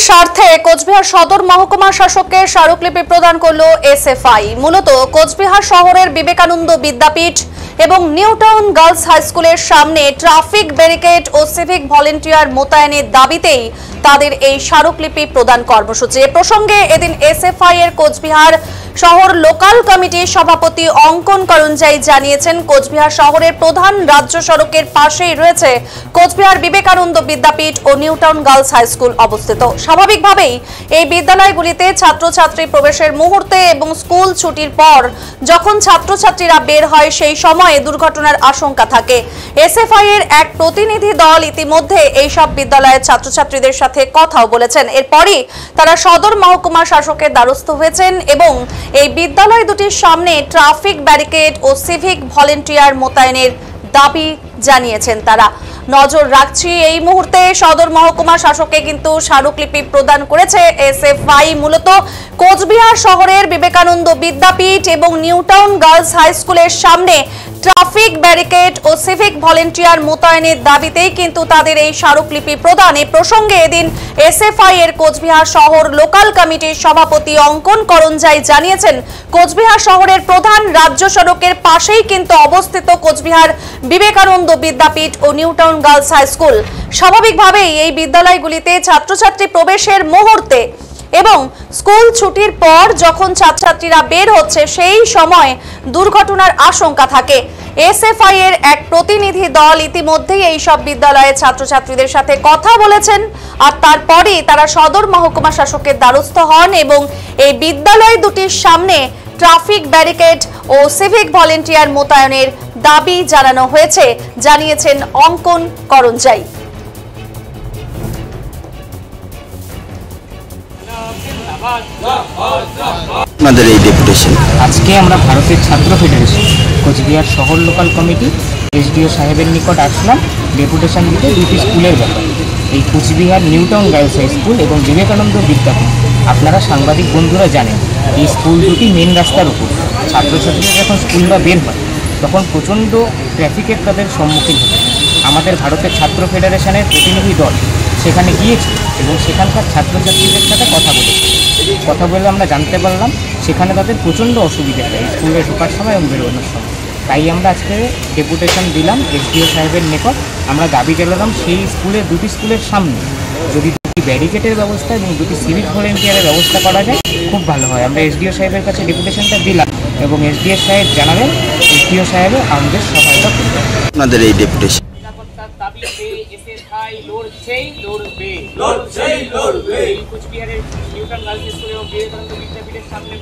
স্বার্থে কোচবিহার সদর মহকুমা শাসককে স্মারকলিপি প্রদান করলো এসএফআই। মূলত কোচবিহার শহরের বিবেকানন্দ বিদ্যাপীঠ এবং নিউটাউন গার্লস হাই স্কুলের সামনে ট্রাফিক ব্যারিকেড ও সিভিক ভলেন্টিয়ার মোতায়েনের দাবিতেই তাদের এই স্মারকলিপি প্রদান কর্মসূচি। এ প্রসঙ্গে এদিন এসএফআই এর কোচবিহার শহর লোকাল কমিটির সভাপতি অঙ্কন করঞ্জাই জানিয়েছেন, কোচবিহার শহরের প্রধান রাজ্য সড়কের পাশেই রয়েছে কোচবিহার বিবেকানন্দ বিদ্যাপীঠ ও নিউটাউন গার্লস হাই স্কুল অবস্থিত। স্বাভাবিকভাবেই এই বিদ্যালয়গুলিতে ছাত্রছাত্রী প্রবেশের মুহূর্তে এবং স্কুল ছুটির পর যখন ছাত্রছাত্রীরা বের হয় সেই সময়ে দুর্ঘটনার আশঙ্কা থাকে। এসএফআই এর এক প্রতিনিধি দল ইতিমধ্যে এই সব বিদ্যালয়ের ছাত্রছাত্রীদের সাথে কথাও বলেছেন। এরপরই তারা সদর মহকুমা শাসকের দ্বারস্থ হয়েছেন এবং এই বিদ্যালয় দুটির সামনে ট্রাফিক ব্যারিকেড ও সিভিক ভলেন্টিয়ার মোতায়েনের দাবি জানিয়েছেন। তারা নজর রাখছি, এই মুহূর্তে সদর মহকুমা শাসককে কিন্তু স্মারকলিপি প্রদান করেছে এসএফআই। মূলত কোচবিহার শহরের বিবেকানন্দ বিদ্যাপীঠ এবং নিউটাউন গার্লস হাই স্কুলের সামনে ট্রাফিক ব্যারিকেড ও সিভিক ভলেন্টিয়ার মোতায়েনের দাবিতেই কিন্তু তাদের এই স্মারকলিপি প্রদান। এই প্রসঙ্গে এদিন এসএফআই এর কোচবিহার শহর লোকাল কমিটির সভাপতি অঙ্কন করঞ্জাই জানিয়েছেন, কোচবিহার শহরের প্রধান রাজ্য সড়কের পাশেই কিন্তু অবস্থিত কোচবিহার বিবেকানন্দ বিদ্যাপীঠ ও নিউটাউন গার্লস হাই স্কুল। স্বাভাবিকভাবেই এই বিদ্যালয়গুলিতে ছাত্রছাত্রী প্রবেশের মুহূর্তে এবং স্কুল ছুটির পর যখন ছাত্রছাত্রীরা বের হচ্ছে সেই সময় দুর্ঘটনার আশঙ্কা থাকে। এসএফআই এর এক প্রতিনিধি দল ইতিমধ্যেই এই সব বিদ্যালয়ের ছাত্রছাত্রীদের সাথে কথা বলেছেন আর তারপরেই তারা সদর মহকুমা শাসকের দ্বারস্থ হন এবং এই বিদ্যালয় দুটির সামনে ট্রাফিক ব্যারিকেড ও সিভিক ভলেন্টিয়ার মোতায়েনের দাবি জানানো হয়েছে, জানিয়েছেন অঙ্কন করঞ্জাই। আজকে আমরা ভারতের ছাত্র ফেডারেশন কোচবিহার শহর লোকাল কমিটি এসডিও সাহেবের নিকট আসলাম ডেপুটেশন দিতে দুটি স্কুলের ব্যাপারে। এই Cooch Behar Newtown girls high school এবং বিবেকানন্দ বিদ্যাপীঠ, আপনারা সাংবাদিক বন্ধুরা জানেন এই স্কুল দুটি মেন রাস্তার উপর। ছাত্রছাত্রীরা যখন স্কুলরা বের হয় তখন প্রচণ্ড ট্রাফিকের তাদের সম্মুখীন হতে। আমাদের ভারতের ছাত্র ফেডারেশনের প্রতিনিধি দল সেখানে গিয়েছে এবং সেখানকার ছাত্রছাত্রীদের সাথে কথা বলে আমরা জানতে পারলাম সেখানে তাদের প্রচণ্ড অসুবিধা হয় স্কুলে ঢোকার সময় এবং বেরোনোর সময়। তাই আমরা আজকে ডেপুটেশন দিলাম এসডিও সাহেবের নিকট। আমরা দাবি জানালাম সেই দুটি স্কুলের সামনে যদি দুটি ব্যারিকেডের ব্যবস্থা এবং দুটি সিভিক ভলেন্টিয়ারের ব্যবস্থা করা যায় খুব ভালো হয়। আমরা এসডিও সাহেবের কাছে ডেপুটেশনটা দিলাম এবং এসডিও সাহেব জানালেন এসডিও সাহেবের আমাদের সহায়তা করবেন। আপনাদের এই ডেপুটেশন কোচবিহারের নিউটাউন গার্লস স্কুল এবং বিবেকানন্দ বিদ্যাপীঠের সামনে